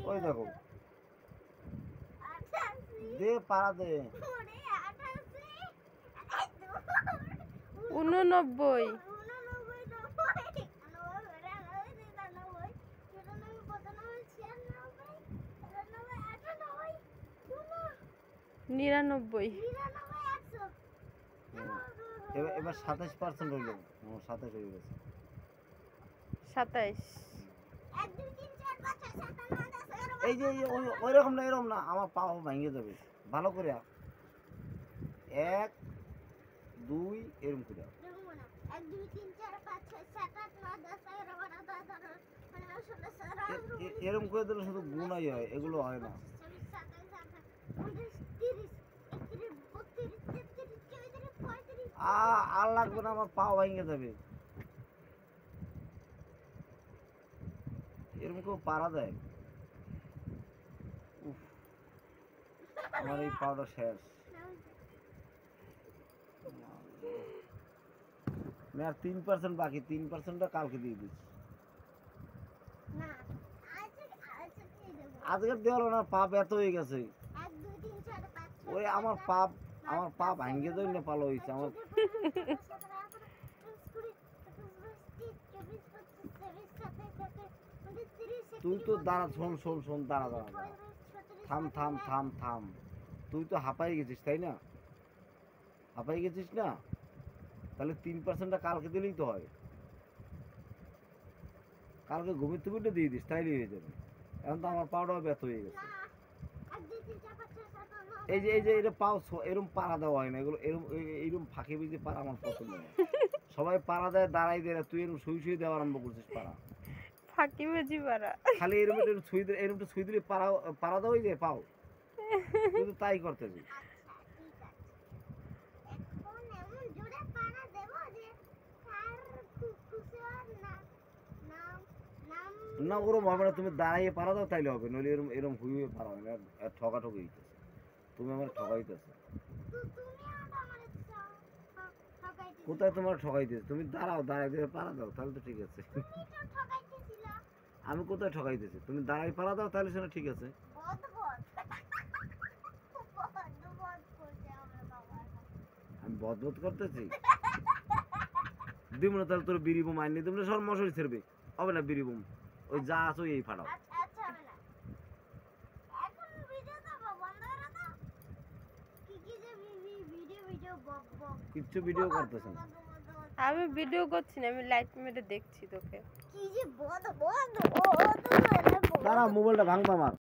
ওই দেখো দে পাড়া দে 89 99 এবার 27% হইল 27 হয়ে গেছে 27 এই যে ওইরকম না এরকম না আমার পা ভেঙে যাবে ভালো করে 1 2 এরকম করে 1 2 3 4 5 6 7 8 9 10 11 12 13 14 15 16 17 এরকম করে দিলে শুধু গুণাই হয় এগুলো হয় না আর লাগবে না আমার পা ভেঙে যাবে এরকম কেউ পারা দেয় উফ, আমার এই পাউডার শেষ আর 3% বাকি 3%টা কালকে দিয়ে দিচ্ছি আজকে দেওয়ালো না পা ব্যথা হয়ে গেছে ওই আমার পা ভাঙ্গে যাই না পালো হয়েছে আমার তুই তো দাঁড়া শোন দাঁড়া থাম তুই তো হাঁপাই গেছিস তাই না হাঁপাই গেছিস না তাহলে 3%টা কালকে দিলেই তো হয় কালকে ঘুমিয়ে তুমি দিয়ে দিস তাইলে হয়ে যাবে এখন তো আমার পাউডার ব্যথা হয়ে গেছে এই যে এটা পাও এরকম পাড়া দেওয়া হয় না এগুলো এরকম ফাঁকে বিজে পাড়া আমার পছন্দ না সবাই পাড়া দেয় দাঁড়াই দেয় তুই এরকম শুই দেওয়া আরম্ভ করছিস পাড়া ফাঁকি বেজি পারা খালি এরকম একটু ছুঁই দিলে পাড়া দেওয়াই যায় পাও কিন্তু তাই করতেছি না ওরকম হবে না তুমি দাঁড়াইয়ে পাড়া দাও তাইলে হবে নইলে এরকম হুইয়ে পাড়া হবে না ঠকাঠকি হইতেছে তুমি আমার ঠকাইতেছো কোথায় তোমার ঠকাইতেছে তুমি দাঁড়াই দিয়ে পাড়া দাও তাহলে তো ঠিক আছে আমি কোথায় ঠকাইতেছি তুমি দাঁড়াই পাড়া দাও তাহলে সেটা ঠিক আছে আমি বদবদ করতেছি দিব না তাহলে তোর বিড়ি বোম আইনি তুমি সব মশারি ছেড়বে হবে না বিড়ি বোম ওই যা আছো এই ফাটাও কিচ্ছু ভিডিও করতেছ না আমি ভিডিও করছি না আমি লাইট মেরে দেখছি তোকে কি যে বদ দাঁড়া মোবাইলটা ভাঙবা আমার